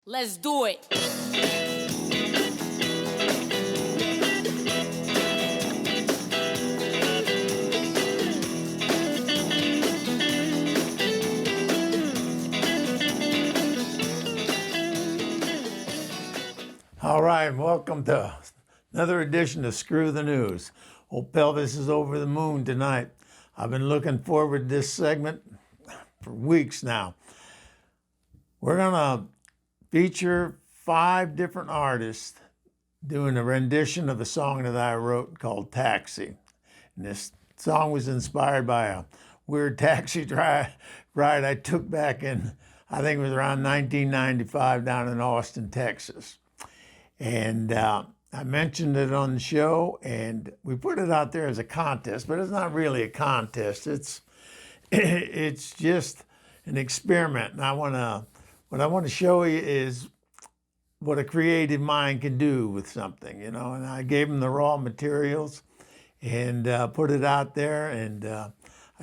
Let's do it. All right, welcome to another edition of Screw the News. Old Pelvis is over the moon tonight. I've been looking forward to this segment for weeks now. We're gonna feature 5 different artists doing a rendition of a song that I wrote called Taxi. And this song was inspired by a weird taxi ride I took back in, I think it was around 1995 down in Austin, Texas. And I mentioned it on the show, and we put it out there as a contest, but it's not really a contest. It's just an experiment. And what I want to show you is what a creative mind can do with something, you know. And I gave them the raw materials and put it out there, and I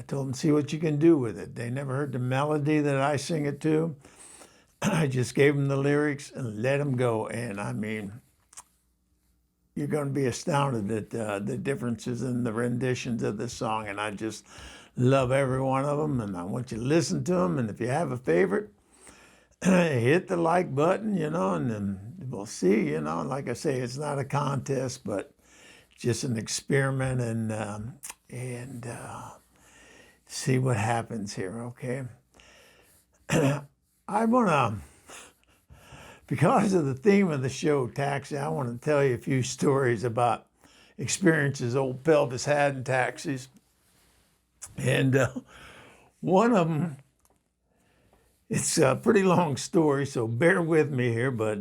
told them, see what you can do with it. They never heard the melody that I sing it to. I just gave them the lyrics and let them go. And I mean, you're going to be astounded at the differences in the renditions of this song. And I just love every one of them. And I want you to listen to them. And if you have a favorite, hit the like button, you know, and then we'll see, you know. Like I say, it's not a contest, but just an experiment and see what happens here, okay? I want to, because of the theme of the show, Taxi, I want to tell you a few stories about experiences old Pelvis had in taxis. And one of them, it's a pretty long story, so bear with me here, but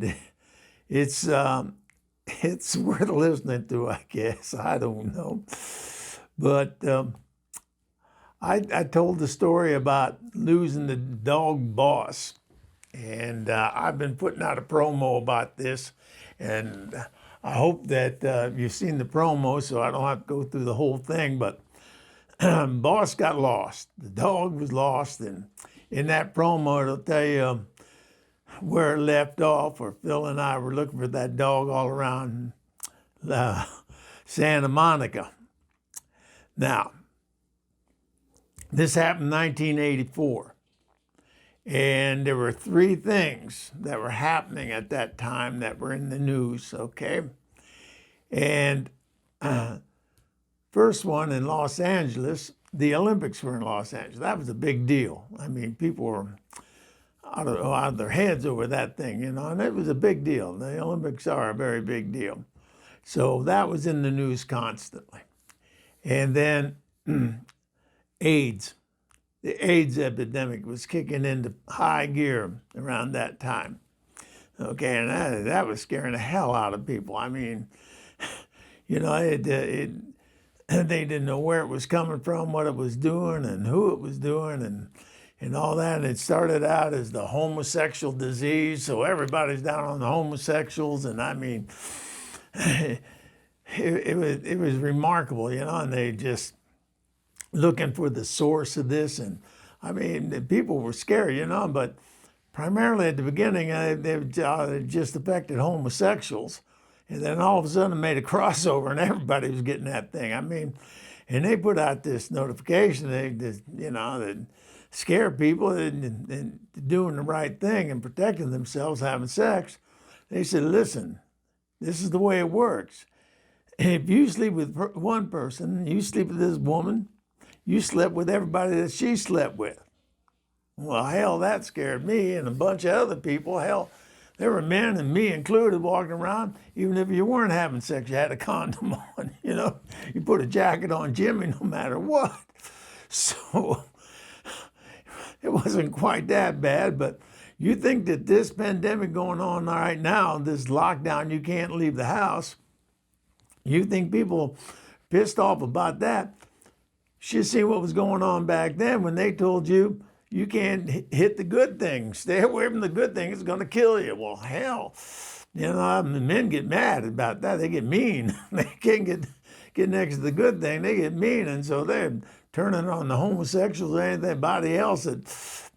it's worth listening to, I guess. I don't know. But I told the story about losing the dog Boss, and I've been putting out a promo about this, and I hope that you've seen the promo so I don't have to go through the whole thing, but Boss got lost. The dog was lost, and in that promo it'll tell you where it left off, or Phil and I were looking for that dog all around Santa Monica. Now, this happened in 1984, and there were 3 things that were happening at that time that were in the news, okay? And first one in Los Angeles, the Olympics were in Los Angeles. That was a big deal. I mean, people were out of their heads over that thing, you know, and it was a big deal. The Olympics are a very big deal. So that was in the news constantly. And then AIDS. The AIDS epidemic was kicking into high gear around that time. Okay, and that was scaring the hell out of people. I mean, you know, they didn't know where it was coming from, what it was doing, and who it was doing, and all that. And it started out as the homosexual disease, so everybody's down on the homosexuals, and I mean, it was remarkable, you know, and they just looking for the source of this. And I mean, the people were scared, you know, but primarily at the beginning, they just affected homosexuals. And then all of a sudden it made a crossover and everybody was getting that thing. I mean, and they put out this notification, that scare people and doing the right thing and protecting themselves, having sex. They said, listen, this is the way it works. If you sleep with one person, you sleep with this woman, you slept with everybody that she slept with. Well, hell, that scared me and a bunch of other people. Hell, there were men, and me included, walking around. Even if you weren't having sex, you had a condom on. You know, you put a jacket on Jimmy no matter what. So it wasn't quite that bad, but you think that this pandemic going on right now, this lockdown, you can't leave the house, you think people pissed off about that? Should see what was going on back then when they told you you can't hit the good thing. Stay away from the good thing. It's going to kill you. Well, hell, you know, men get mad about that. They get mean. They can't get next to the good thing. They get mean, and so they're turning on the homosexuals or anybody else that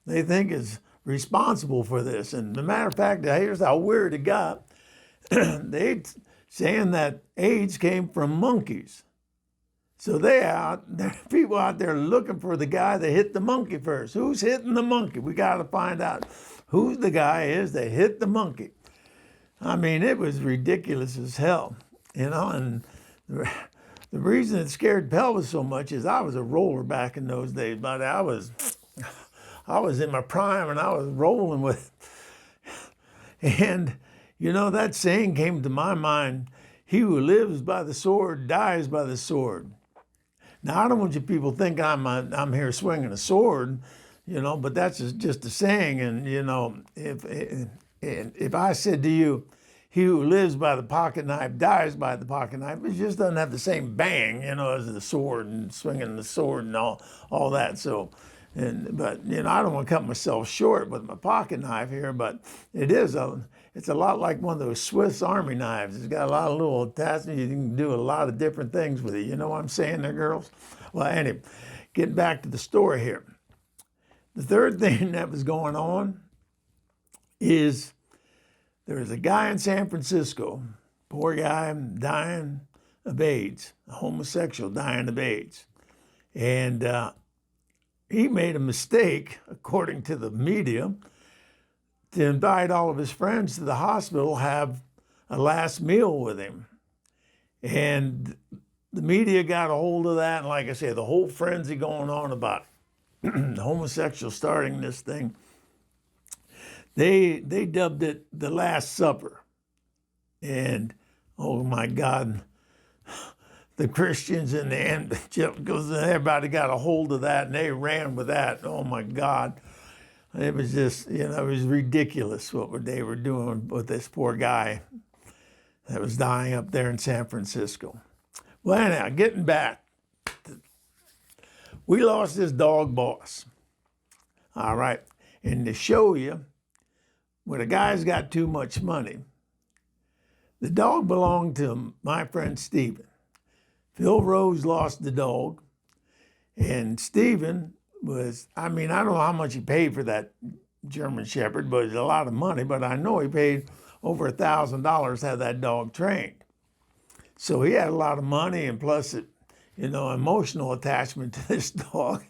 they think is responsible for this. And as a matter of fact, here's how weird it got. They saying that AIDS came from monkeys. So there are people out there looking for the guy that hit the monkey first. Who's hitting the monkey? We got to find out who the guy is that hit the monkey. I mean, it was ridiculous as hell, you know. And the reason it scared Pelvis so much is I was a roller back in those days, but I was in my prime and I was rolling with it. And you know, that saying came to my mind: "He who lives by the sword dies by the sword." Now, I don't want you people think I'm here swinging a sword, you know, but that's just a saying. And you know, if I said to you, "He who lives by the pocket knife dies by the pocket knife," it just doesn't have the same bang, you know, as the sword and swinging the sword and all that. So, but you know, I don't want to cut myself short with my pocket knife here, but it's a lot like one of those Swiss Army knives. It's got a lot of little attachments. You can do a lot of different things with it. You know what I'm saying there, girls? Well, anyway, getting back to the story here. The third thing that was going on is there was a guy in San Francisco, poor guy dying of AIDS, a homosexual dying of AIDS. And he made a mistake, according to the media, to invite all of his friends to the hospital, have a last meal with him. And the media got a hold of that. And like I say, the whole frenzy going on about the homosexual starting this thing, they dubbed it the Last Supper. And oh my God, the Christians and the evangelicals, everybody got a hold of that and they ran with that. Oh my God. It was just, you know, it was ridiculous what they were doing with this poor guy that was dying up there in San Francisco. Well, anyhow, getting back, we lost this dog boss. All right. And to show you, when a guy's got too much money, the dog belonged to my friend Stephen. Phil Rose lost the dog, and Stephen was, I mean, I don't know how much he paid for that German Shepherd, but it's a lot of money, but I know he paid over $1,000 to have that dog trained. So he had a lot of money and plus, you know, emotional attachment to this dog.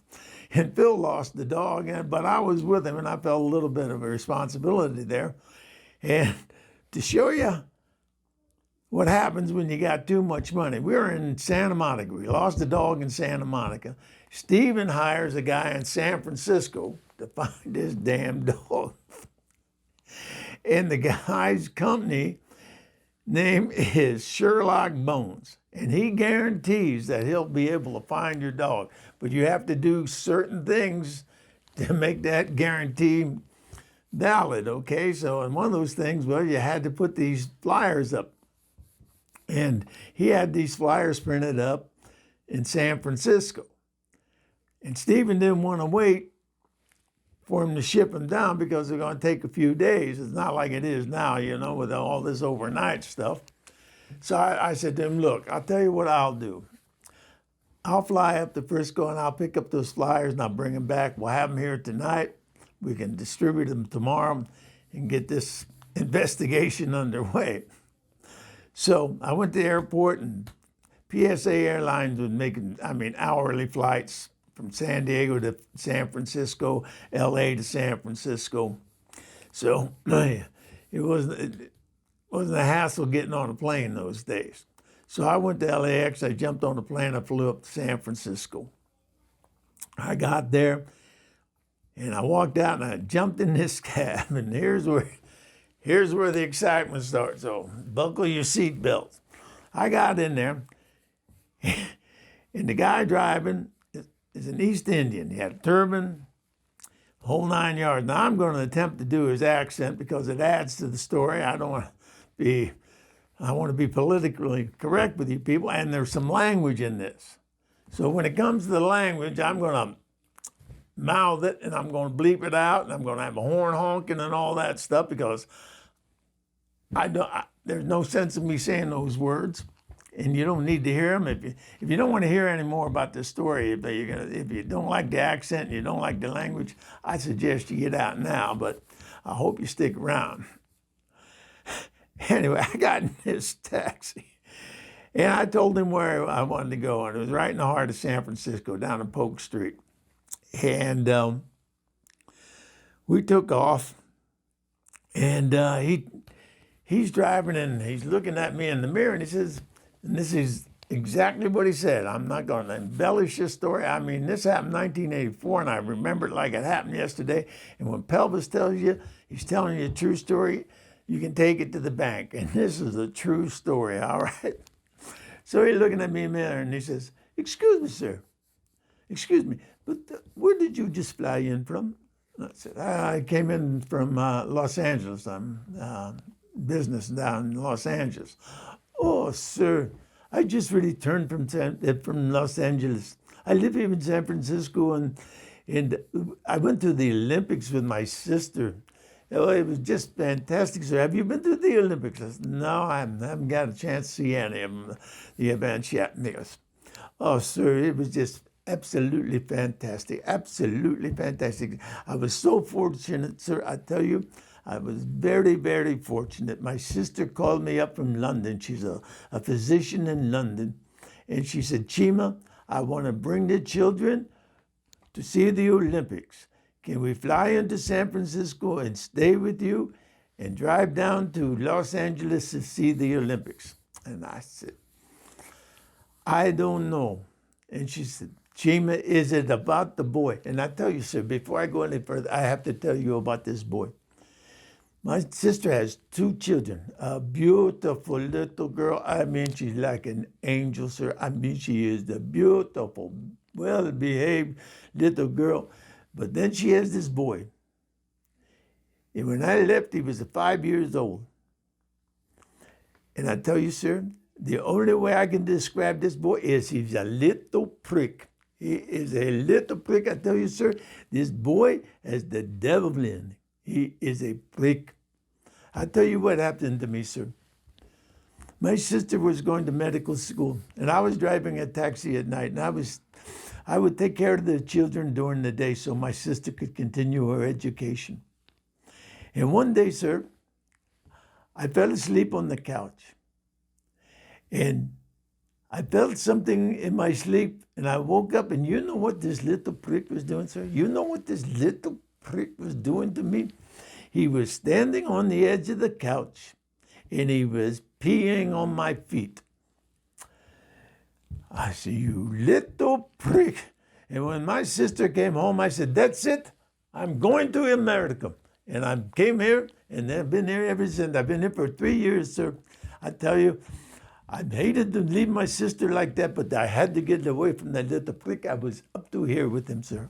And Phil lost the dog, but I was with him and I felt a little bit of a responsibility there. And to show you what happens when you got too much money, we were in Santa Monica. We lost the dog in Santa Monica. Steven hires a guy in San Francisco to find this damn dog. And the guy's company name is Sherlock Bones. And he guarantees that he'll be able to find your dog. But you have to do certain things to make that guarantee valid, okay? So, and one of those things, well, you had to put these flyers up. And he had these flyers printed up in San Francisco. And Stephen didn't want to wait for him to ship them down because they're going to take a few days. It's not like it is now, you know, with all this overnight stuff. So I said to him, look, I'll tell you what I'll do. I'll fly up to Frisco and I'll pick up those flyers and I'll bring them back. We'll have them here tonight. We can distribute them tomorrow and get this investigation underway. So I went to the airport and PSA Airlines was making, hourly flights from San Diego to San Francisco, LA to San Francisco. So it wasn't a hassle getting on a plane those days. So I went to LAX, I jumped on the plane, I flew up to San Francisco. I got there and I walked out and I jumped in this cab, and here's where the excitement starts. So buckle your seatbelts. I got in there and the guy driving is an East Indian. He had a turban, whole 9 yards. Now I'm going to attempt to do his accent because it adds to the story. I want to be politically correct with you people, and there's some language in this. So when it comes to the language, I'm going to mouth it and I'm going to bleep it out and I'm going to have a horn honking and all that stuff because there's no sense in me saying those words. and you don't need to hear them. If you don't want to hear any more about this story, if you don't like the accent and you don't like the language, I suggest you get out now. But I hope you stick around. Anyway, I got in this taxi, and I told him where I wanted to go, and it was right in the heart of San Francisco, down on Polk Street. And we took off, and he's driving, and he's looking at me in the mirror, and he says, and this is exactly what he said. I'm not going to embellish this story. I mean, this happened in 1984, and I remember it like it happened yesterday. And when Pelvis tells you he's telling you a true story, you can take it to the bank. And this is a true story, all right? So he's looking at me in the mirror, and he says, "Excuse me, sir. Excuse me, but where did you just fly in from?" I said, "I came in from Los Angeles. I'm business down in Los Angeles." "Oh, sir, I just returned from Los Angeles. I live here in San Francisco, and I went to the Olympics with my sister. Oh, it was just fantastic, sir. Have you been to the Olympics?" I said, "No, I haven't got a chance to see any of them, the events yet." And he goes, "Oh, sir, it was just absolutely fantastic, absolutely fantastic. I was so fortunate, sir. I tell you, I was very, very fortunate. My sister called me up from London. She's a physician in London. And she said, 'Chima, I want to bring the children to see the Olympics. Can we fly into San Francisco and stay with you and drive down to Los Angeles to see the Olympics?' And I said, 'I don't know.' And she said, 'Chima, is it about the boy?' And I tell you, sir, before I go any further, I have to tell you about this boy. My sister has 2 children, a beautiful little girl. I mean, she's like an angel, sir. I mean, she is the beautiful, well-behaved little girl. But then she has this boy. And when I left, he was 5 years old. And I tell you, sir, the only way I can describe this boy is he's a little prick. He is a little prick. I tell you, sir, this boy has the devil in him. He is a prick. I tell you what happened to me, sir. My sister was going to medical school, and I was driving a taxi at night, and I would take care of the children during the day so my sister could continue her education. And one day, sir, I fell asleep on the couch, and I felt something in my sleep, and I woke up, and you know what this little prick was doing, sir? You know what this little prick was doing to me? He was standing on the edge of the couch, and he was peeing on my feet. I said, "You little prick." And when my sister came home, I said, "That's it. I'm going to America." And I came here, and I've been here ever since. I've been here for 3 years, sir. I tell you, I hated to leave my sister like that, but I had to get away from that little prick. I was up to here with him, sir.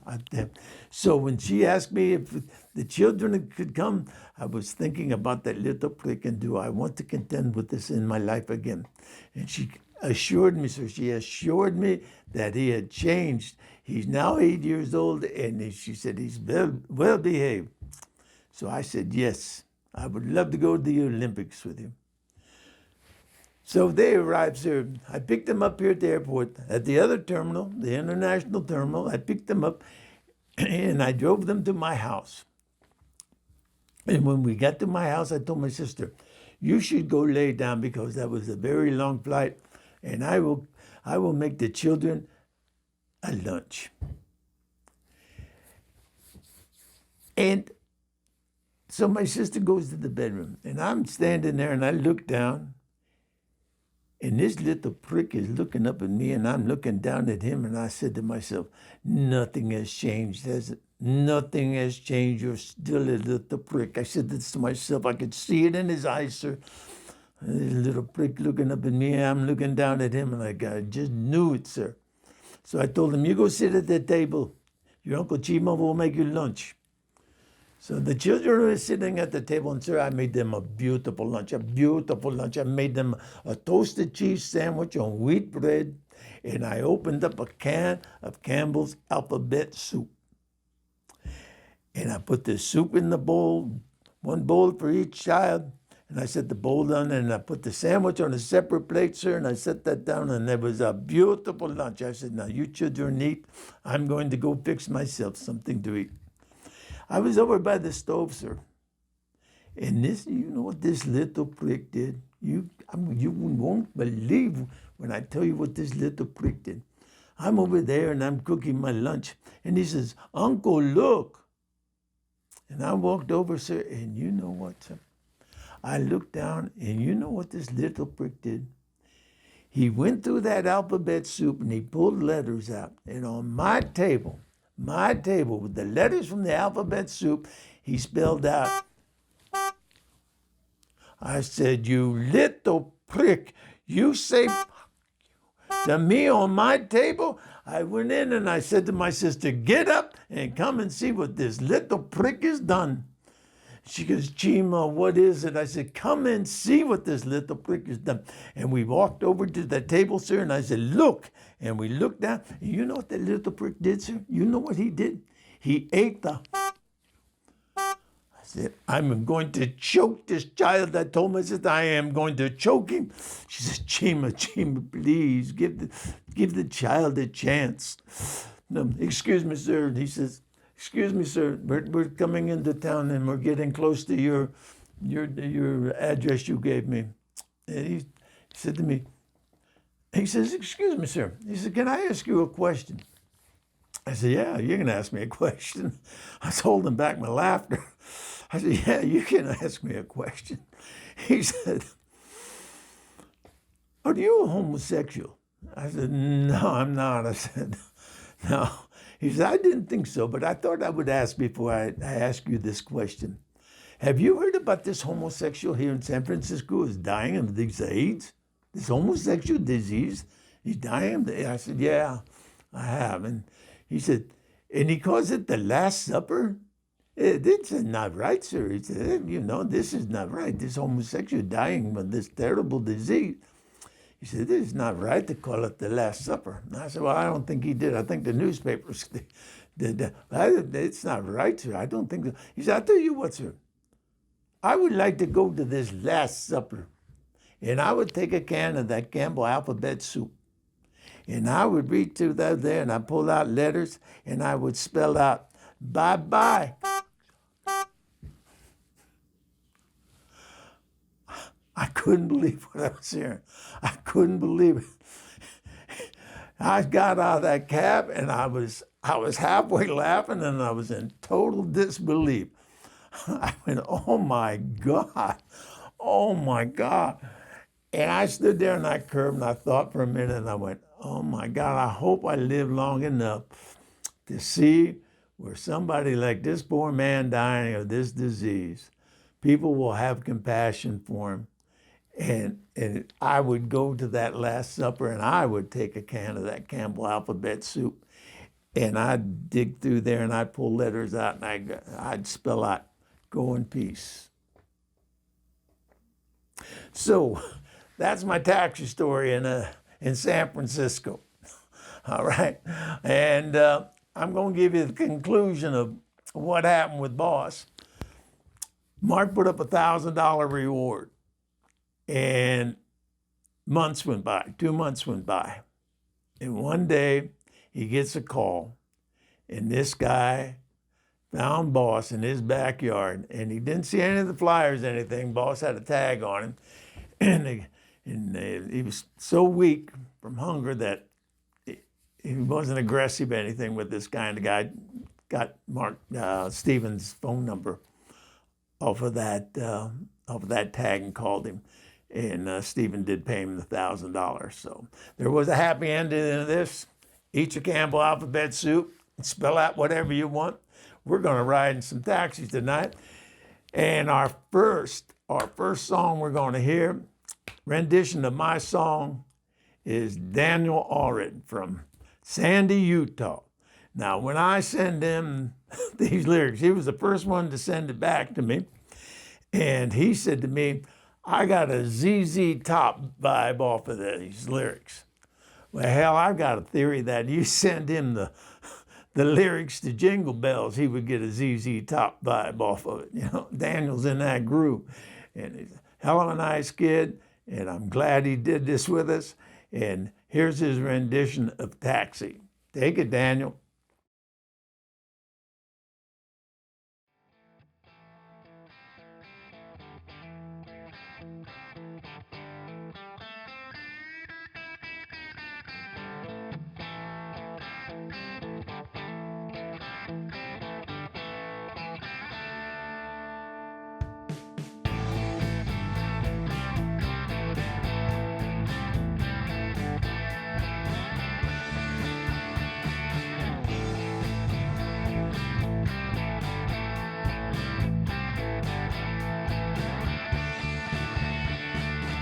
So when she asked me if the children could come, I was thinking about that little prick, and do I want to contend with this in my life again? And she assured me, sir, she assured me that he had changed. He's now 8 years old, and she said he's well behaved. So I said, yes, I would love to go to the Olympics with you. So they arrived, sir. I picked them up here at the airport. At the other terminal, the international terminal, I picked them up, and I drove them to my house. And when we got to my house, I told my sister, "You should go lay down because that was a very long flight, and I will make the children a lunch." And so my sister goes to the bedroom, and I'm standing there, and I look down, and this little prick is looking up at me, and I'm looking down at him, and I said to myself, "Nothing has changed, has it? Nothing has changed. You're still a little prick." I said this to myself. I could see it in his eyes, sir. This little prick looking up at me, and I'm looking down at him, and I just knew it, sir. So I told him, "You go sit at the table. Your Uncle Chima will make you lunch." So the children were sitting at the table, and sir, I made them a beautiful lunch, a beautiful lunch. I made them a toasted cheese sandwich on wheat bread, and I opened up a can of Campbell's alphabet soup. And I put the soup in the bowl, one bowl for each child, And I set the bowl down, and I put the sandwich on a separate plate, sir, and I set that down, and it was a beautiful lunch. I said, now you children eat. I'm going to go fix myself something to eat. I was over by the stove, sir. And this, you know what this little prick did? You won't believe when I tell you what this little prick did. I'm over there and I'm cooking my lunch. And he says, Uncle, look. And I walked over, sir, and you know what, sir? I looked down, and you know what this little prick did? He went through that alphabet soup and he pulled letters out. And on my table, with the letters from the alphabet soup, he spelled out, I said, you little prick, you say to me on my table? I went in and I said to my sister, get up and come and see what this little prick has done. She goes, Chima, what is it? I said, come and see what this little prick has done. And we walked over to the table, sir, and I said, look. And we looked down, and you know what that little prick did, sir? You know what he did? He ate the... I said, I'm going to choke this child. I told my sister, I am going to choke him. She said, Chima, please, give the child a chance. No, excuse me, sir. And he says, excuse me, sir, we're coming into town and we're getting close to your address you gave me. And he said to me, he says, excuse me, sir. He said, can I ask you a question? I said, yeah, you can ask me a question. I was holding back my laughter. I said, yeah, you can ask me a question. He said, are you a homosexual? I said, no, I'm not. I said, no. He said, I didn't think so, but I thought I would ask before I ask you this question. Have you heard about this homosexual here in San Francisco who's dying of this AIDS? This homosexual disease? He's dying of the AIDS. I said, yeah, I have. And he said, and he calls it the Last Supper? It's not right, sir. He said, you know, this is not right. This homosexual dying of this terrible disease. He said, this is not right to call it the Last Supper. And I said, well, I don't think he did. I think the newspapers did that. It's not right, sir. I don't think so. He said, I'll tell you what, sir. I would like to go to this Last Supper, and I would take a can of that Campbell alphabet soup, and I would reach through that there, and I'd pull out letters, and I would spell out, bye-bye. I couldn't believe what I was hearing. I couldn't believe it. I got out of that cab and I was halfway laughing and I was in total disbelief. I went, oh my God, oh my God. And I stood there in that curb and I thought for a minute and I went, oh my God, I hope I live long enough to see where somebody like this poor man dying of this disease, people will have compassion for him. And I would go to that Last Supper and I would take a can of that Campbell alphabet soup and I'd dig through there and I'd pull letters out and I'd spell out, go in peace. So that's my taxi story in San Francisco. All right. And I'm going to give you the conclusion of what happened with Boss. Mark put up $1,000 reward. And months went by, 2 months went by. And one day he gets a call and this guy found Boss in his backyard and he didn't see any of the flyers or anything. Boss had a tag on him and he was so weak from hunger that he wasn't aggressive or anything with this guy. And the guy got Mark Stevens' phone number off of that tag and called him. And Stephen did pay him the $1,000. So there was a happy ending to this. Eat your Campbell alphabet soup and spell out whatever you want. We're going to ride in some taxis tonight. And our first song we're going to hear, rendition of my song, is Daniel Allred from Sandy, Utah. Now, when I send him these lyrics, he was the first one to send it back to me. And he said to me, I got a ZZ Top vibe off of these lyrics. Well, hell, I've got a theory that you send him the lyrics to Jingle Bells, he would get a ZZ Top vibe off of it. You know, Daniel's in that groove. and he's a hell of a nice kid, and I'm glad he did this with us. And here's his rendition of Taxi. Take it, Daniel.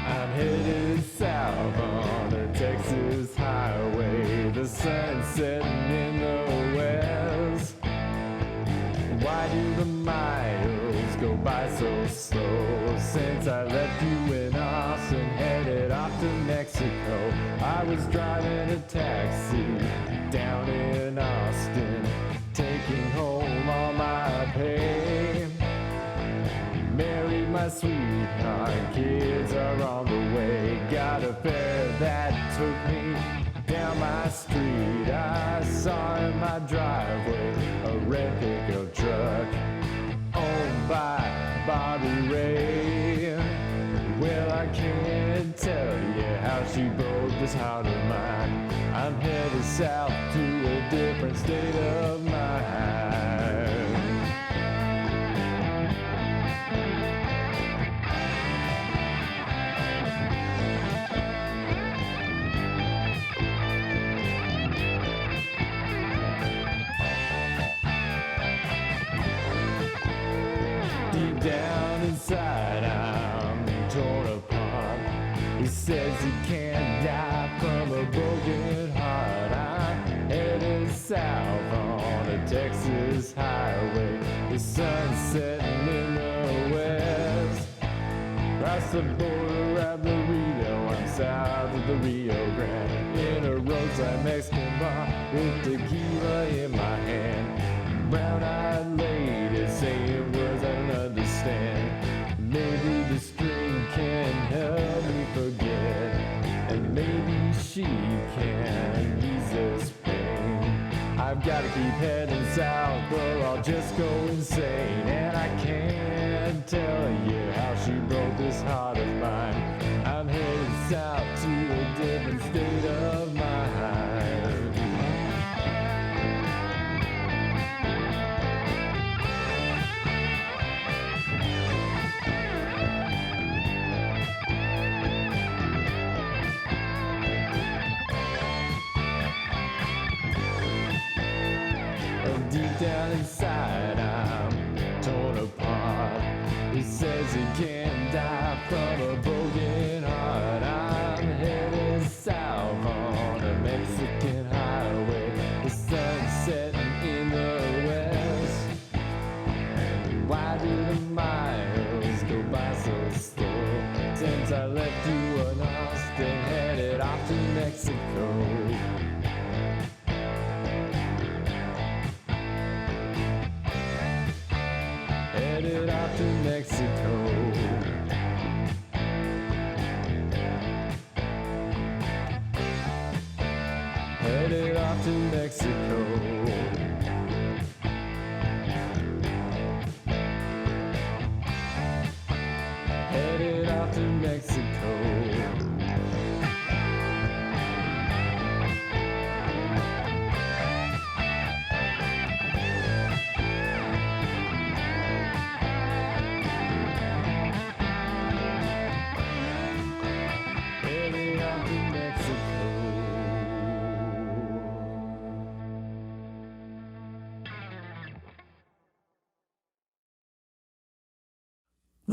I'm headed south on a Texas highway. The sun's setting in the west. Why do the miles go by so slow? Since I left you in Austin, headed off to Mexico. I was driving a taxi down in Austin, taking home all my pay. Married my sweetheart, kids are on the way. Got a fare that took me down my street. I saw in my driveway a red pickup truck owned by Bobby Ray. Well, I can't tell you how she broke this heart of mine. I'm headed south to a different state of mind. Deep down inside, I'm torn apart. He says he can't die from a broken heart. I'm headed south on a Texas highway. The sun's setting in the west. Across the border of Laredo, I'm south of the Rio Grande. In a roadside Mexican bar with tequila in my hand. Brown-eyed lady saying words I don't understand. Maybe the string can help me forget, and maybe she can ease this pain. I've got to keep heading south or I'll just go insane. And I can't tell you how she broke this heart of mine. I'm headed south to a different state of mind. Deep down inside, I'm torn apart. He says he can't die from a broken heart. I'm headed south on a Mexican highway. The sun's setting in the west. Why do the miles go by so slow? Since I left you in Austin, headed off to Mexico. Headed off to Mexico. Headed off to Mexico. Headed off to Mexico.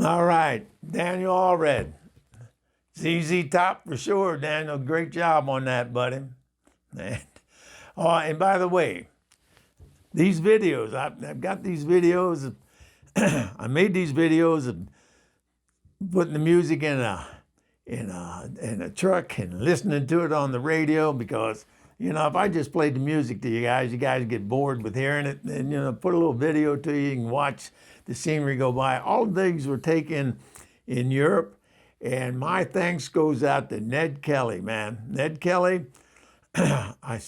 All right, Daniel Allred. ZZ Top for sure, Daniel. Great job on that, buddy. And by the way, these videos, I've got these videos. I made these videos of putting the music in a truck and listening to it on the radio because, you know, if I just played the music to you guys get bored with hearing it. And, you know, put a little video to you, you can watch the scenery go by. All of these were taken in Europe. And my thanks goes out to Ned Kelly, man. Ned Kelly, I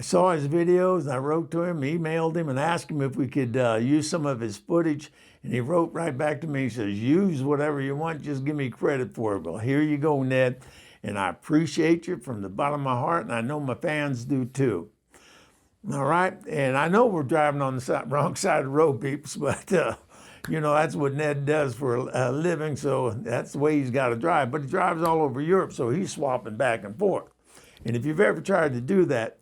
saw his videos, and I wrote to him, emailed him, and asked him if we could use some of his footage. And he wrote right back to me. He says, use whatever you want, just give me credit for it. Well, here you go, Ned. And I appreciate you from the bottom of my heart, and I know my fans do too. All right, and I know we're driving on the wrong side of the road, peeps, but you know, that's what Ned does for a living, so that's the way he's got to drive. But he drives all over Europe, so he's swapping back and forth. And if you've ever tried to do that,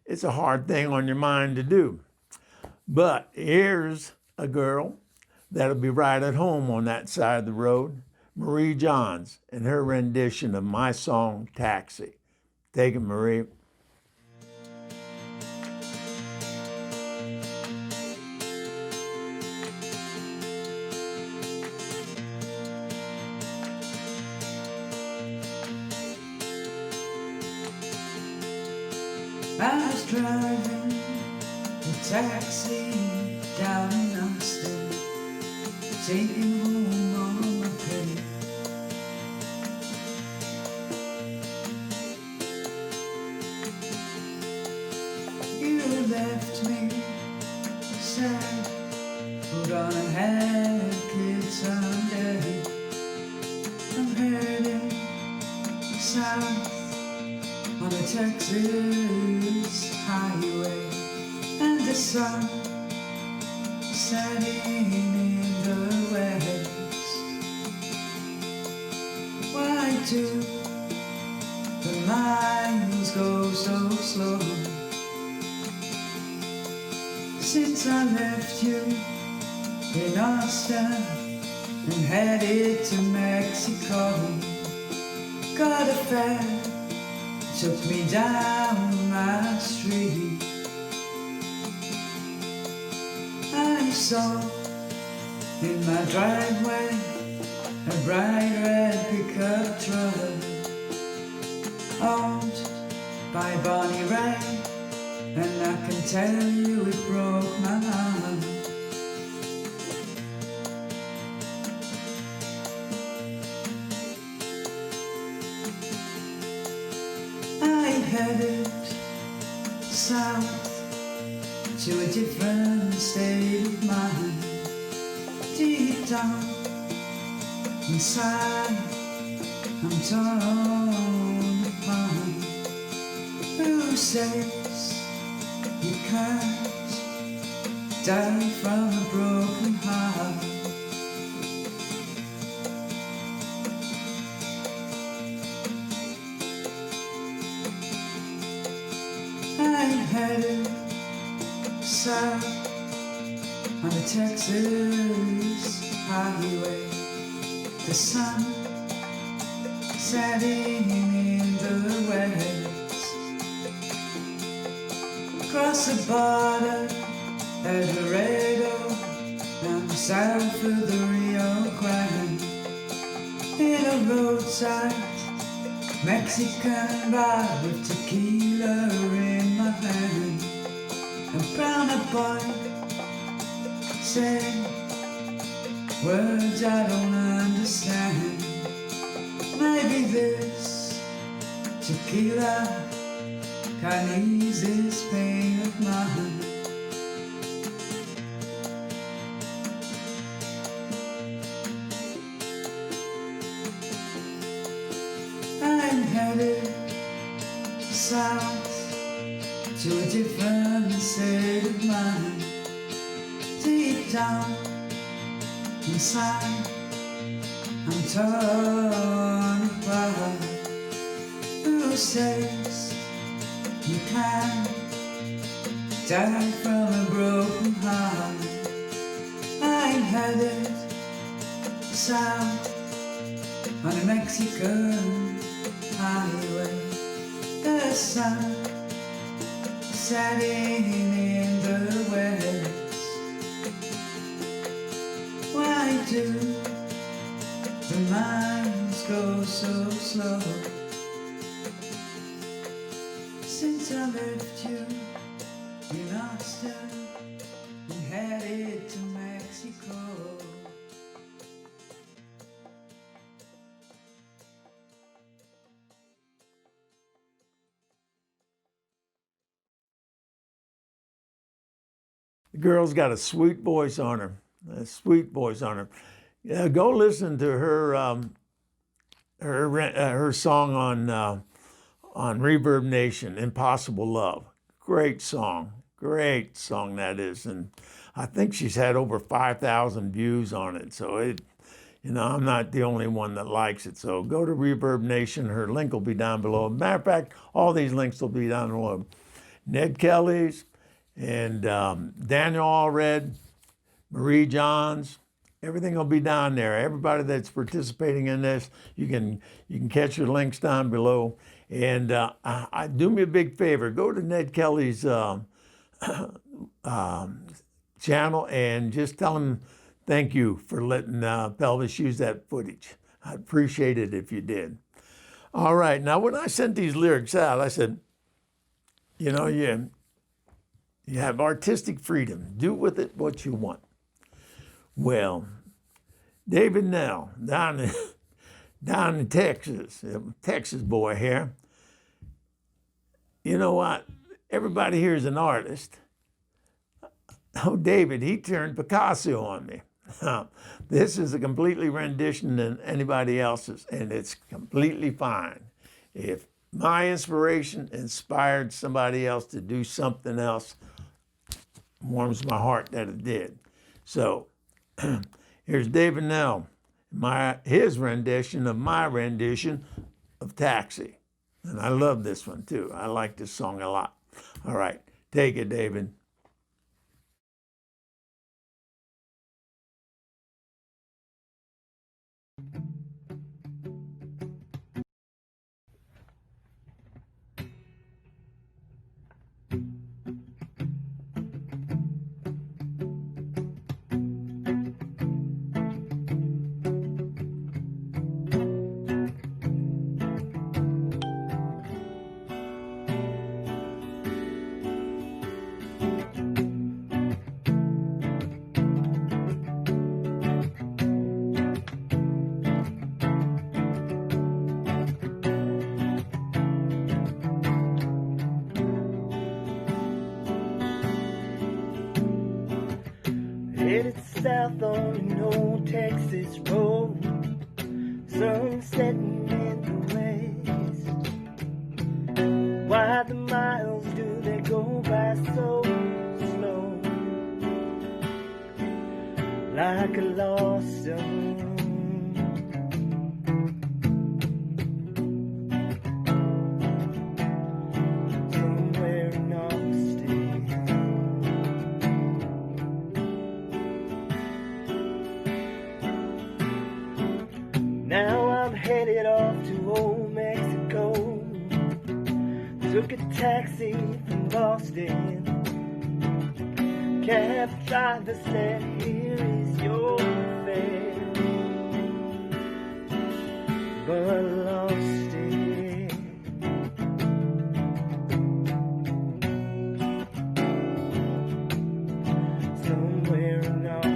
it's a hard thing on your mind to do. But here's a girl that'll be right at home on that side of the road, Marie Johns, and her rendition of my song, Taxi. Take it, Marie. I was driving a taxi down in Austin, taking home all my pay. You left me sad, we're gonna have kids someday. I'm heading south on a Texas highway, and the sun setting in the west. Why do the miles go so slow? Since I left you in Austin and headed to Mexico, got a fare, took me down my street. I saw in my driveway a bright red pickup truck owned by Bonnie Raitt, and I can tell you it broke my heart. Headed south to a different state of mind. Deep down inside, I'm torn apart. Who says you can't die from a broken heart? Headed south on the Texas highway, the sun setting in the west. Across the border at Laredo, and south of the Rio Grande, in a roadside Mexican bar with tequila in my hand, and brown a boy saying words I don't understand. Maybe this tequila can ease this pain of mine. I'm headed south to a different state of mind. Deep down inside, I'm torn apart. Who says you can't die from a broken heart? I'm headed south on a Mexican highway. The sun setting in the west. Why do the miles go so slow? Since I left you in Austin and headed to Mexico. The girl's got a sweet voice on her, a sweet voice on her. Yeah, go listen to her song on Reverb Nation, "Impossible Love." Great song that is, and I think she's had over 5,000 views on it. So I'm not the only one that likes it. So go to Reverb Nation. Her link will be down below. Matter of fact, all these links will be down below. Ned Kelly's and Daniel Allred, Marie Johns. Everything will be down there. Everybody that's participating in this, you can catch your links down below. And do me a big favor. Go to Ned Kelly's channel and just tell him thank you for letting Pelvis use that footage. I'd appreciate it if you did. All right. Now, when I sent these lyrics out, I said, you have artistic freedom. Do with it what you want. Well, David Nell, down in Texas, Texas boy here. You know what? Everybody here is an artist. Oh, David, he turned Picasso on me. This is a completely rendition than anybody else's, and it's completely fine. If my inspiration inspired somebody else to do something else, warms my heart that it did. So here's David Nell, his rendition of my rendition of Taxi. And I love this one too. I like this song a lot. All right, take it, David. Headed south on an old Texas road, sun setting in the west. Why the miles do they go by so slow? Like a lost song. Somewhere in Austin. Now I'm headed off to old Mexico. Took a taxi from Boston. Cab driver said, here is your fare. But I lost it. Somewhere in Austin.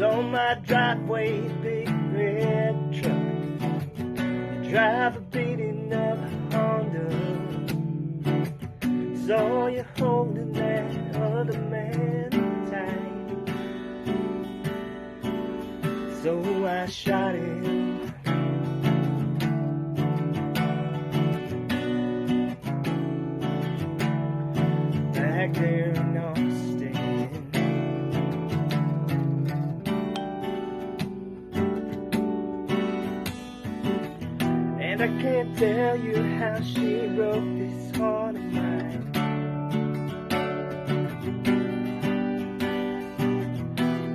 On my driveway, big red truck. Driver beating up a Honda. Saw you holding that other man tight. So I shot him. Back there in Austin. I can't tell you how she broke this heart of mine.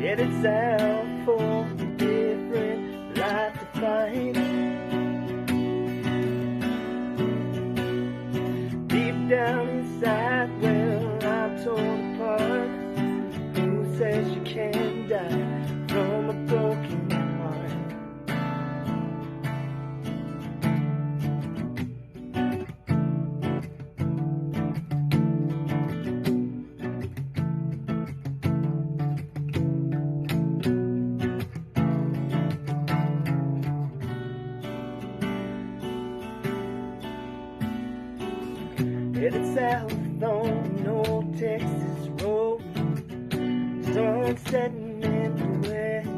Yet it's out for a different life to find. Deep down inside, well, I'm torn apart. Who says you can die from a broken heart? sun setting in the west.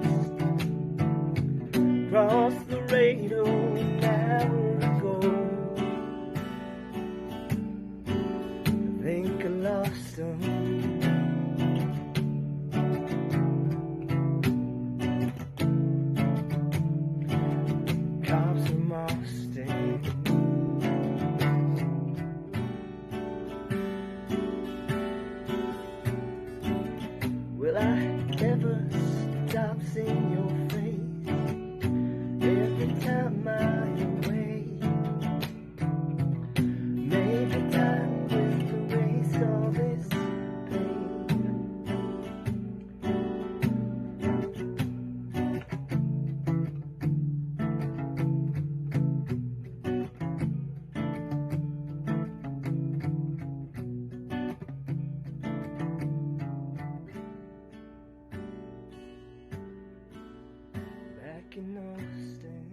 Crossed the radio an hour ago. I think I lost him. Cops from Austin. Will I ever stop seeing your face every time I'm away? Maybe time will erase all this pain. Back in Austin.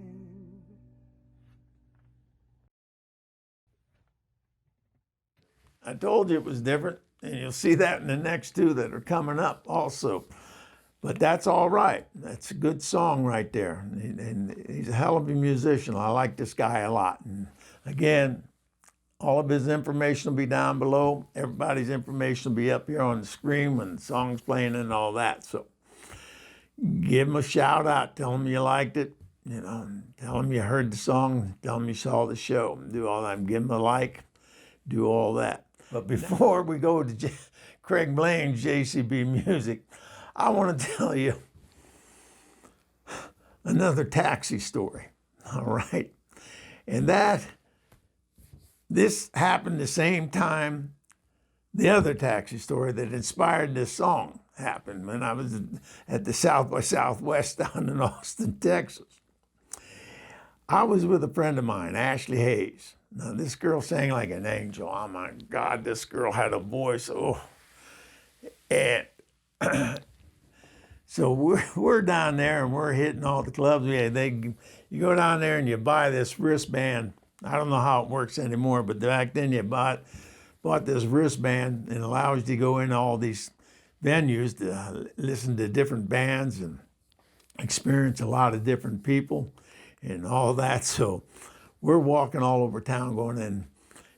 I told you it was different, and you'll see that in the next two that are coming up also. But that's all right. That's a good song right there. And he's a hell of a musician. I like this guy a lot. And again, all of his information will be down below. Everybody's information will be up here on the screen when the song's playing and all that. So give him a shout out. Tell him you liked it. You know, tell him you heard the song. Tell him you saw the show. Do all that. Give him a like. Do all that. But before we go to Craig Blaine's JCB Music, I want to tell you another taxi story. All right. And this happened the same time the other taxi story that inspired this song happened when I was at the South by Southwest down in Austin, Texas. I was with a friend of mine, Ashley Hayes. Now, this girl sang like an angel. Oh, my God, this girl had a voice. Oh, and so we're down there and we're hitting all the clubs. You go down there and you buy this wristband. I don't know how it works anymore, but back then you bought this wristband and it allows you to go into all these venues to listen to different bands and experience a lot of different people and all that. So we're walking all over town going in,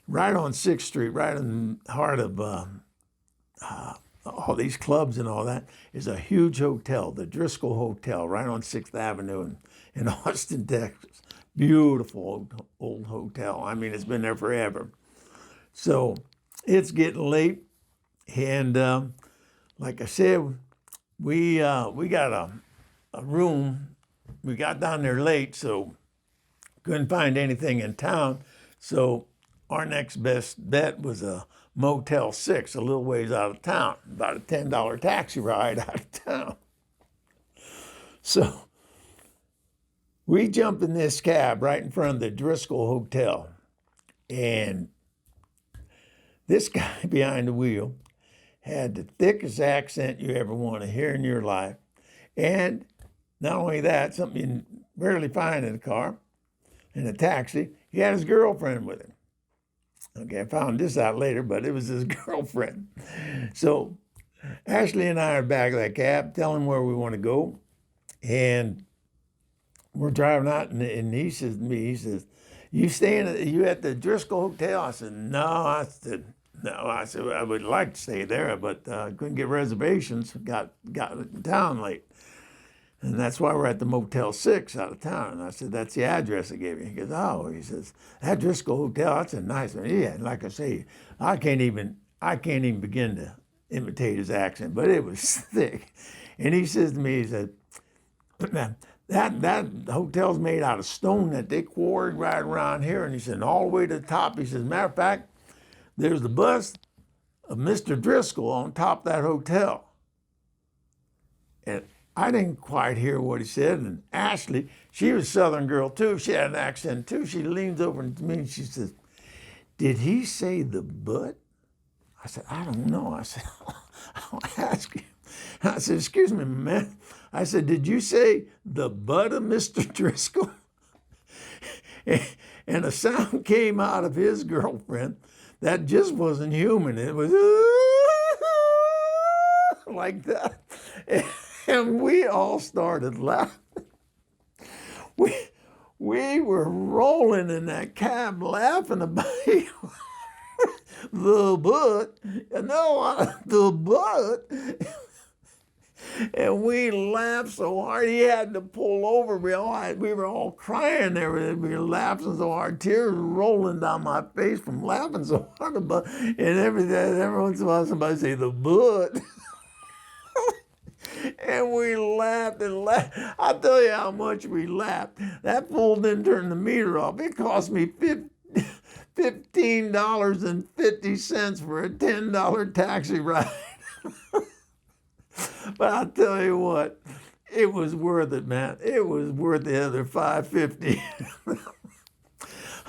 right on 6th Street, right in the heart of all these clubs and all that, is a huge hotel, the Driscoll Hotel, right on 6th Avenue in Austin, Texas. Beautiful old hotel. I mean, it's been there forever. So it's getting late, and like I said, we got a room. We got down there late, so couldn't find anything in town. So our next best bet was a Motel 6, a little ways out of town, about a $10 taxi ride out of town. So we jump in this cab right in front of the Driscoll Hotel, and this guy behind the wheel had the thickest accent you ever want to hear in your life. And not only that, something you rarely find in a car, in a taxi, he had his girlfriend with him. Okay, I found this out later, but it was his girlfriend. So Ashley and I are back of that cab, telling where we want to go. And we're driving out, and he says to me, you at the Driscoll Hotel? I said, no. I said, I would like to stay there, but I couldn't get reservations, got in town late. And that's why we're at the Motel 6 out of town. And I said, that's the address I gave you. He goes, oh, he says, that Driscoll Hotel, that's a nice one. Yeah, and like I say, I can't even begin to imitate his accent, but it was thick. And he says to me, he said, that hotel's made out of stone that they quarried right around here. And he said, all the way to the top, he says, matter of fact, there's the bust of Mr. Driscoll on top of that hotel. And I didn't quite hear what he said. And Ashley, she was a Southern girl too. She had an accent too. She leans over to me and she says, did he say the butt? I said, I don't know. I said, I'll ask him. I said, excuse me, man. I said, did you say the butt of Mr. Driscoll? And a sound came out of his girlfriend that just wasn't human. It was like that. And we all started laughing. We were rolling in that cab laughing about the butt. And we laughed so hard he had to pull over. We were all crying there. We were laughing so hard, tears rolling down my face from laughing so hard about. And every once in a while somebody say the butt. And we laughed and laughed. I'll tell you how much we laughed. That fool didn't turn the meter off. It cost me $15.50 for a $10 taxi ride. But I'll tell you what, it was worth it, man. It was worth the other $5.50.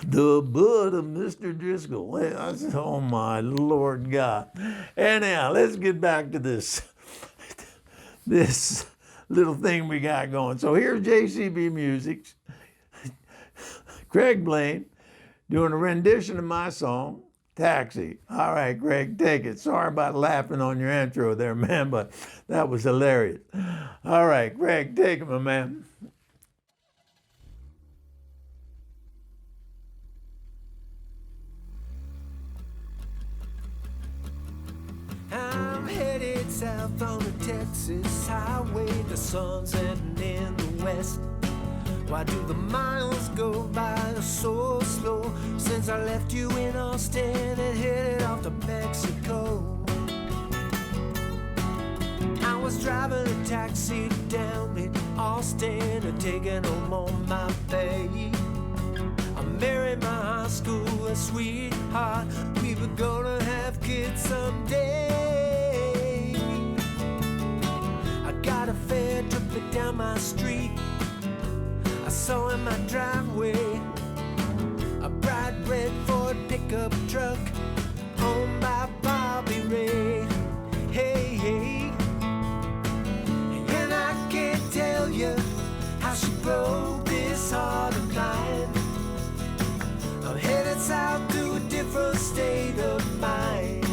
The butt of Mr. Driscoll. I said, oh my Lord God. Anyhow, let's get back to this little thing we got going. So here's JCB Music's Craig Blaine doing a rendition of my song, Taxi. All right, Craig, take it. Sorry about laughing on your intro there, man, but that was hilarious. All right, Craig, take it, my man. I'm headed south on the Texas highway. The sun's setting in the west. Why do the miles go by so slow? Since I left you in Austin and headed off to Mexico. I was driving a taxi down in Austin and taking home on my pay. I married my high school sweetheart. We were gonna have kids someday. I got a fare dripping down my street. I saw in my driveway a bright red Ford pickup truck owned by Bobby Ray. Hey, hey. And I can't tell you how she broke this heart of mine. I'm headed south to a different state of mind.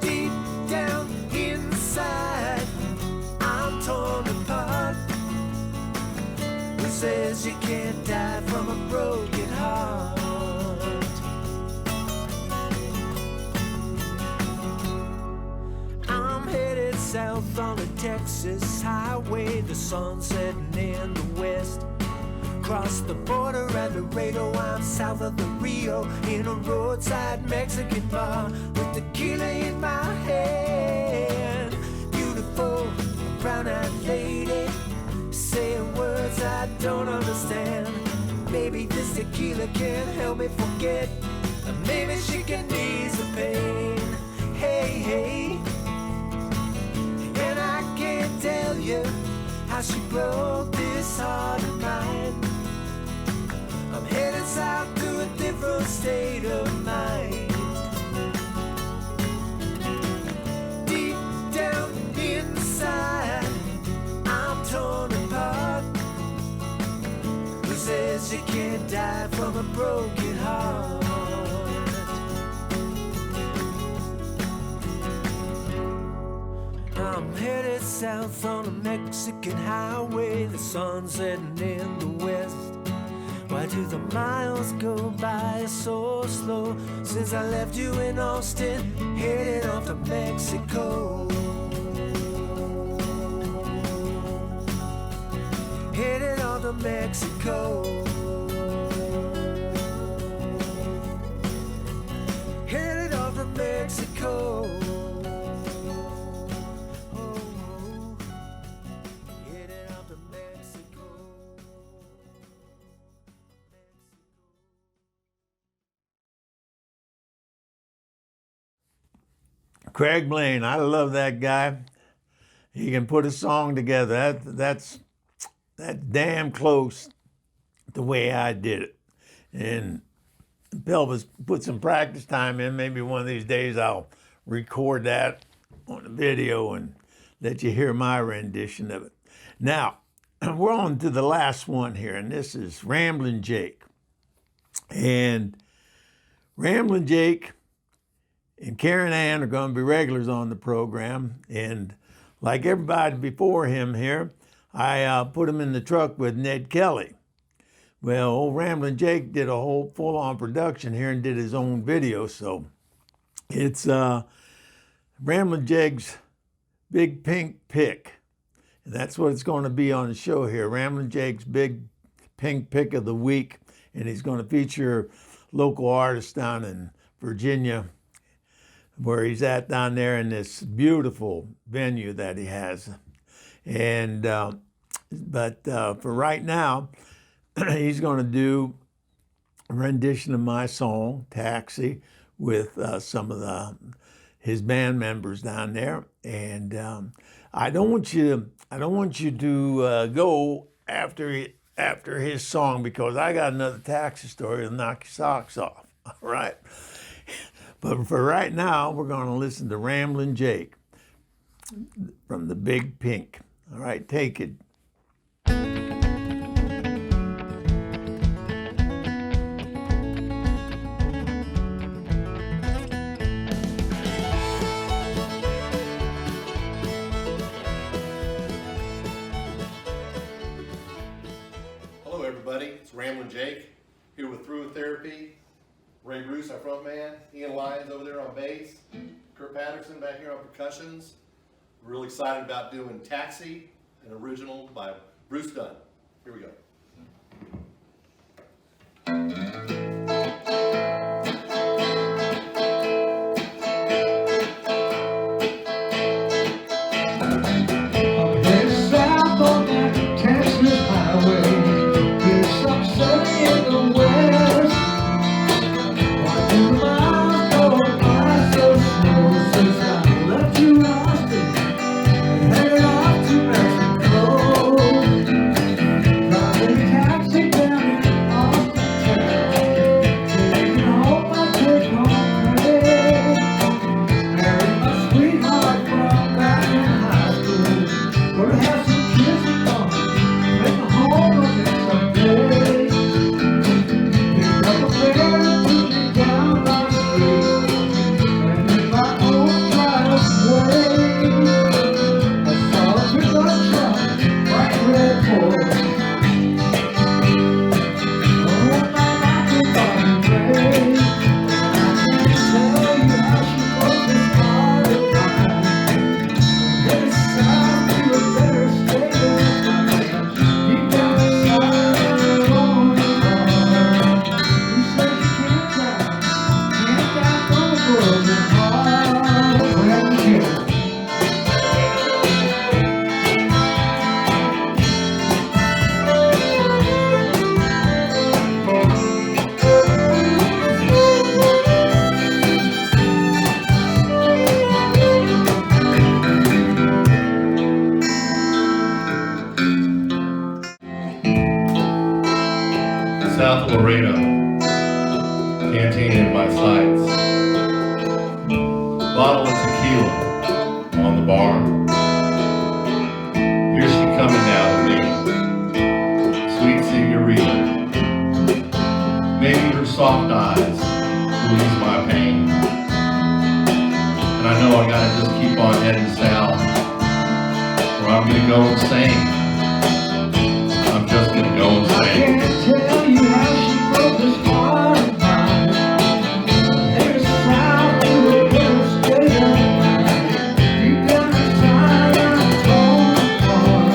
Deep down inside, I'm torn apart. Who says you can't die from a broken heart? I'm headed south on the Texas highway. The sun's setting in the west. Cross the border at Laredo, I'm south of the Rio, in a roadside Mexican bar with tequila in my hand. Beautiful, brown-eyed lady, saying words I don't understand. Maybe this tequila can help me forget, or maybe she can ease the pain. Hey, hey. And I can't tell you how she broke this heart of mine. I'm headed south to a different state of mind. Deep down inside, I'm torn apart. Who says you can't die from a broken heart? I'm headed south on a Mexican highway. The sun's setting in the west. Why do the miles go by so slow? Since I left you in Austin, headed off to Mexico. Headed off to Mexico. Headed off to Mexico. Craig Blaine, I love that guy. He can put a song together. That's damn close the way I did it. And Pelvis put some practice time in. Maybe one of these days I'll record that on a video and let you hear my rendition of it. Now, we're on to the last one here, and this is Ramblin Jake. And Ramblin Jake, in Karen Ann are going to be regulars on the program. And like everybody before him here, I put him in the truck with Ned Kelly. Well, old Ramblin Jake did a whole full-on production here and did his own video. So it's Ramblin Jake's Big Pink Pick. And that's what it's going to be on the show here. Ramblin Jake's Big Pink Pick of the Week. And he's going to feature local artists down in Virginia, where he's at down there in this beautiful venue that he has. And but for right now, he's going to do a rendition of my song "Taxi" with some of his band members down there. And I don't want you to go after his song, because I got another taxi story to knock your socks off. All right. But for right now, we're going to listen to Ramblin Jake from the Big Pink. All right, take it. Hello everybody, it's Ramblin Jake, here with Through Therapy. Ray Bruce, our front man, Ian Lyons over there on bass, Kurt Patterson back here on percussions. We're really excited about doing Taxi, an original by Bruce Dunn. Here we go. South Laredo, canteen in my sights, bottle of tequila on the bar. Here she coming now to me, sweet senorita. Maybe her soft eyes will ease my pain. And I know I gotta just keep on heading south, or I'm gonna go insane. I'm just gonna go insane. Tell you how she broke this heart of mine. There's a sound to a little state of mind. Deep down inside I'm torn apart.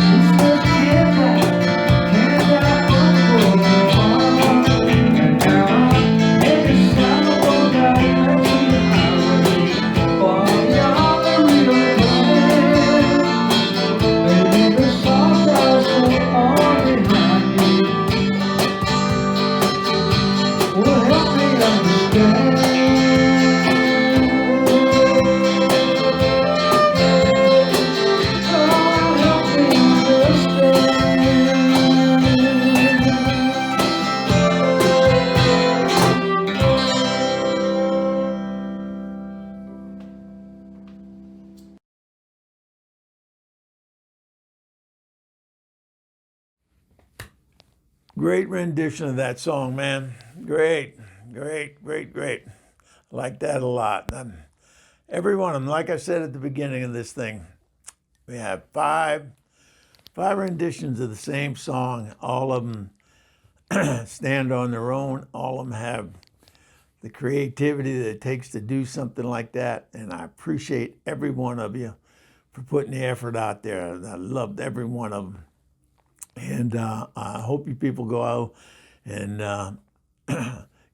Who says can't I from a broken heart? And now I'm every sound I walk out to the highway, far beyond the real land. Maybe the soft eyes go on behind me. Will help me understand. Oh, help me understand. Great rendition of that song, man. Great, great, great, great. I like that a lot. Every one of them, like I said at the beginning of this thing, we have five renditions of the same song. All of them stand on their own. All of them have the creativity that it takes to do something like that. And I appreciate every one of you for putting the effort out there. I loved every one of them. And I hope you people go out and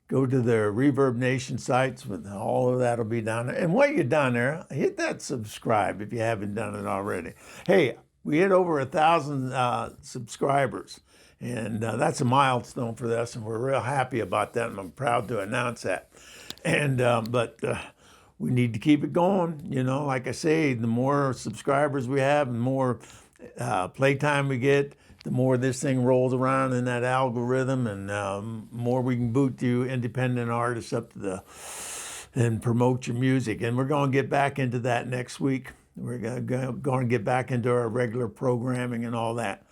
go to their Reverb Nation sites. With all of that will be down there. And while you're down there, hit that subscribe if you haven't done it already. Hey, we hit over 1,000 subscribers. And that's a milestone for us, and we're real happy about that, and I'm proud to announce that. And but we need to keep it going. You know, like I say, the more subscribers we have, and more playtime we get, the more this thing rolls around in that algorithm, and more we can boot you independent artists up to and promote your music. And we're going to get back into that next week. We're going to get back into our regular programming and all that.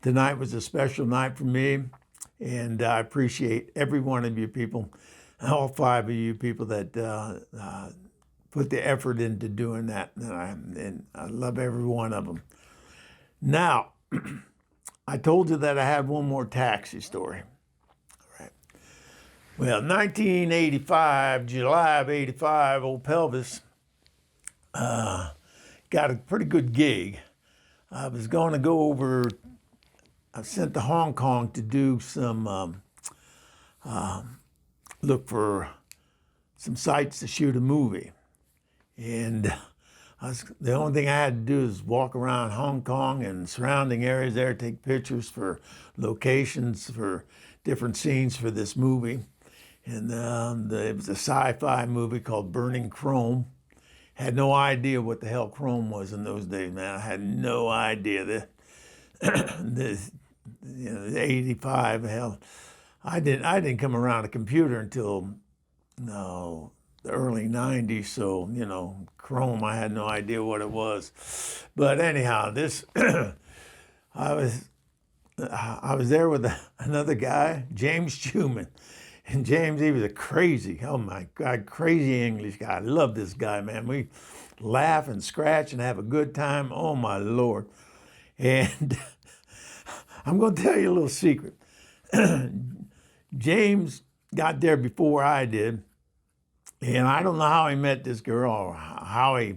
Tonight was a special night for me, and I appreciate every one of you people, all 5 of you people that put the effort into doing that, and I love every one of them. Now, I told you that I had one more taxi story. All right. Well, 1985, July of 85, old Pelvis got a pretty good gig. I was going to go over. I was sent to Hong Kong to do some, look for some sites to shoot a movie. And the only thing I had to do is walk around Hong Kong and surrounding areas there, take pictures for locations, for different scenes for this movie. And it was a sci-fi movie called Burning Chrome. Had no idea what the hell chrome was in those days, man. I had no idea that. You know, 85, hell, I didn't come around a computer until the early 90s, so, you know, Chrome, I had no idea what it was. But anyhow, this, I was there with another guy, James Schumann. And James, he was a crazy, oh my God, crazy English guy. I love this guy, man. We laugh and scratch and have a good time. Oh my Lord. And I'm going to tell you a little secret. James got there before I did, and I don't know how he met this girl or how he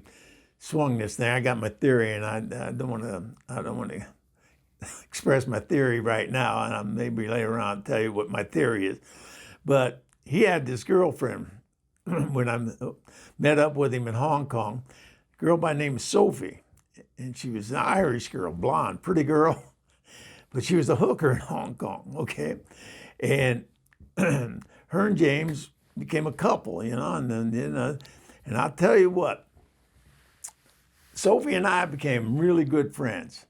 swung this thing. I got my theory, and I don't want to express my theory right now, and maybe later on I'll tell you what my theory is. But he had this girlfriend when I met up with him in Hong Kong, a girl by the name of Sophie, and she was an Irish girl, blonde, pretty girl. But she was a hooker in Hong Kong, okay? And her and James became a couple, you know, and then, you know, and I'll tell you what, Sophie and I became really good friends.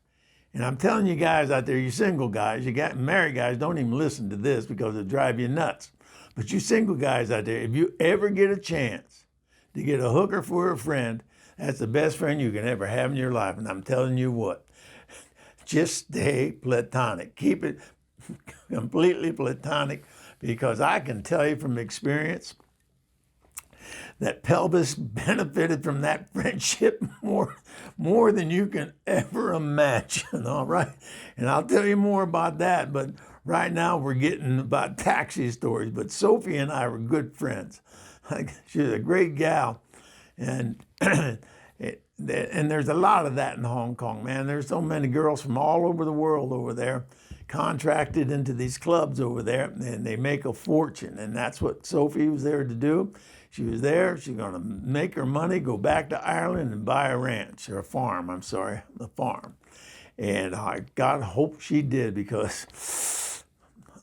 And I'm telling you guys out there, you single guys, you got married guys, don't even listen to this because it'll drive you nuts. But you single guys out there, if you ever get a chance to get a hooker for a friend, that's the best friend you can ever have in your life. And I'm telling you what, just stay platonic. Keep it completely platonic, because I can tell you from experience that Pelvis benefited from that friendship more than you can ever imagine, all right? And I'll tell you more about that, but right now we're getting about taxi stories. But Sophie and I were good friends. She was a great gal, and and there's a lot of that in Hong Kong, man. There's so many girls from all over the world over there, contracted into these clubs over there, and they make a fortune. And that's what Sophie was there to do. She was there, she's gonna make her money, go back to Ireland and buy a ranch, or a farm, I'm sorry, a farm. And I God hope she did, because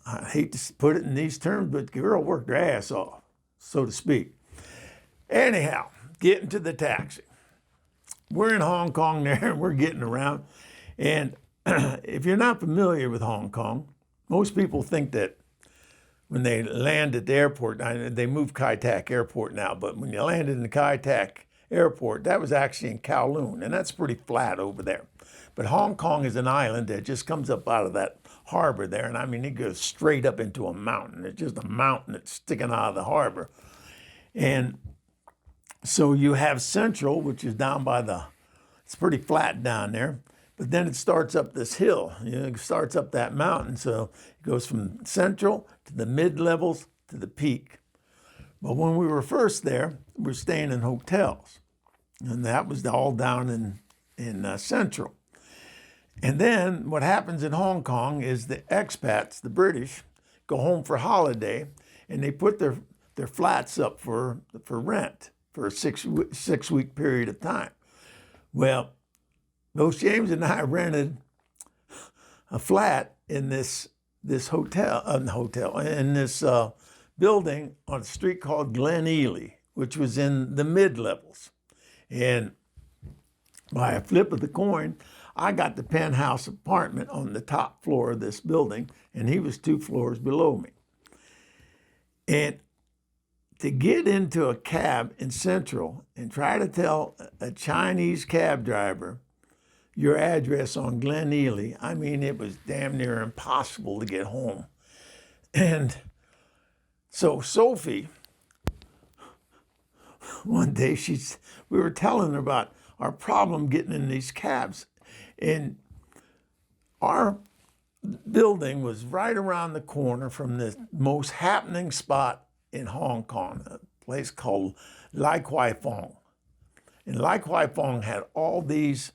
I hate to put it in these terms, but the girl worked her ass off, so to speak. Anyhow, getting to the taxi. We're in Hong Kong there, and we're getting around. And if you're not familiar with Hong Kong, most people think that when they land at the airport, they moved Kai Tak Airport now, but when you landed in the Kai Tak Airport, that was actually in Kowloon, and that's pretty flat over there. But Hong Kong is an island that just comes up out of that harbor there, and I mean, it goes straight up into a mountain. It's just a mountain that's sticking out of the harbor. And so you have Central, which is down by it's pretty flat down there, but then it starts up this hill. It starts up that mountain. So it goes from Central to the mid-levels to the peak. But when we were first there, we were staying in hotels. And that was all down in Central. And then what happens in Hong Kong is the expats, the British, go home for holiday, and they put their flats up for rent for a six-week period of time. Well, both James and I rented a flat in this hotel, in this building on a street called Glen Ely, which was in the mid-levels. And by a flip of the coin, I got the penthouse apartment on the top floor of this building, and he was 2 floors below me. And to get into a cab in Central and try to tell a Chinese cab driver your address on Glen Ely, I mean, it was damn near impossible to get home. And so Sophie, one day we were telling her about our problem getting in these cabs. And our building was right around the corner from the most happening spot in Hong Kong, a place called Lai Kwai Fong. And Lai Kwai Fong had all these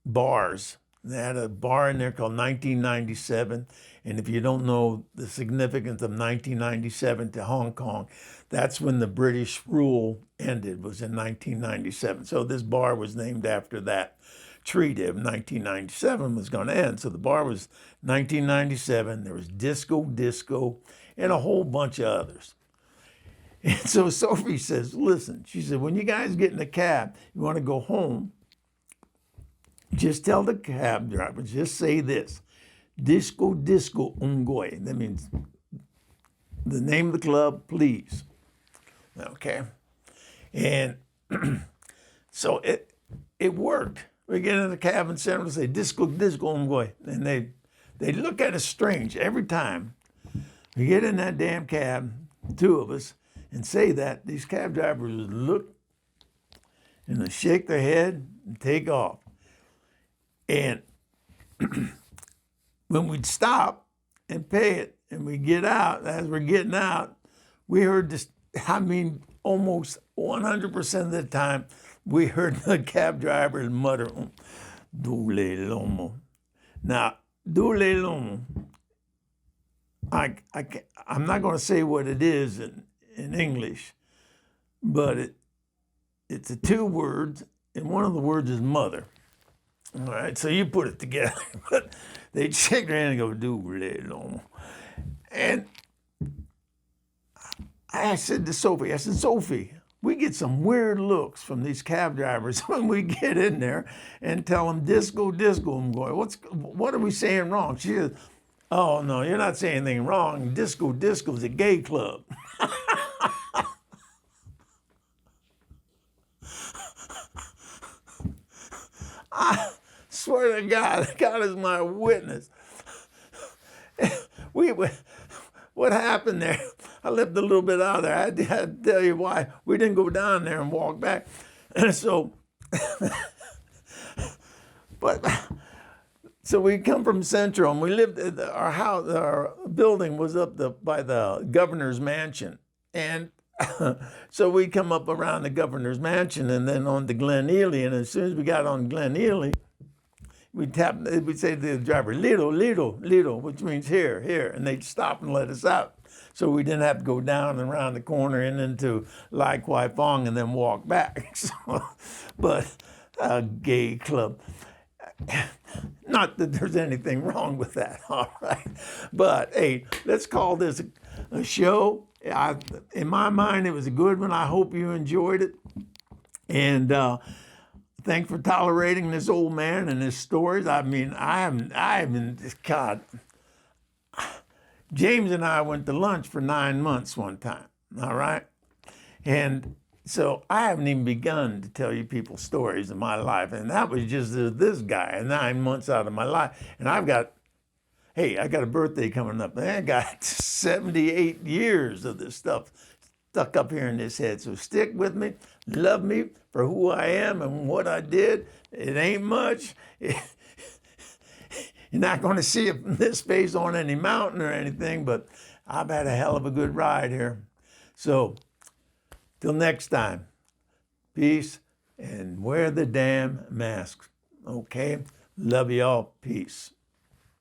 bars. They had a bar in there called 1997. And if you don't know the significance of 1997 to Hong Kong, that's when the British rule ended, was in 1997. So this bar was named after that treaty of 1997 was going to end. So the bar was 1997. There was disco, and a whole bunch of others. And so Sophie says, listen, she said, when you guys get in the cab, you want to go home, just tell the cab driver, just say this, disco ungoy. That means the name of the club, please. Okay. And so it worked. We get in the cab in Central and say, disco ungoy. And they look at us strange every time. We get in that damn cab, 2 of us, and say that, these cab drivers would look and they shake their head and take off. And when we'd stop and pay it and we get out, as we're getting out, we heard this, I mean, almost 100% of the time, we heard the cab driver mutter, "Dule lomo." Now, dule lomo, I'm not going to say what it is in English, but it's a 2 words, and one of the words is mother. All right, so you put it together, but they'd shake their hand and go, "Dule lomo." And I said to Sophie, Sophie, we get some weird looks from these cab drivers when we get in there and tell them, disco. I'm going, what are we saying wrong? She says, oh, no, you're not saying anything wrong. Disco is a gay club. I swear to God is my witness. What happened there? I left a little bit out of there. I had to tell you why. We didn't go down there and walk back. And so we come from Central, and we lived, our building was up by the governor's mansion. And so we come up around the governor's mansion and then on to Glen Ely. And as soon as we got on Glen Ely, we'd say to the driver, little, which means here. And they'd stop and let us out. So we didn't have to go down and around the corner and into Lai Kwai Fong and then walk back. But a gay club. Not that there's anything wrong with that, all right? But hey, let's call this a show. In my mind, it was a good one. I hope you enjoyed it. And thanks for tolerating this old man and his stories. I mean, I haven't, God. James and I went to lunch for 9 months one time, all right? And so I haven't even begun to tell you people's stories of my life. And that was just this guy, 9 months out of my life. And I got a birthday coming up. And I got 78 years of this stuff stuck up here in this head. So stick with me, love me for who I am and what I did. It ain't much. You're not going to see this face on any mountain or anything, but I've had a hell of a good ride here. So, till next time, peace and wear the damn masks. Okay? Love y'all. Peace.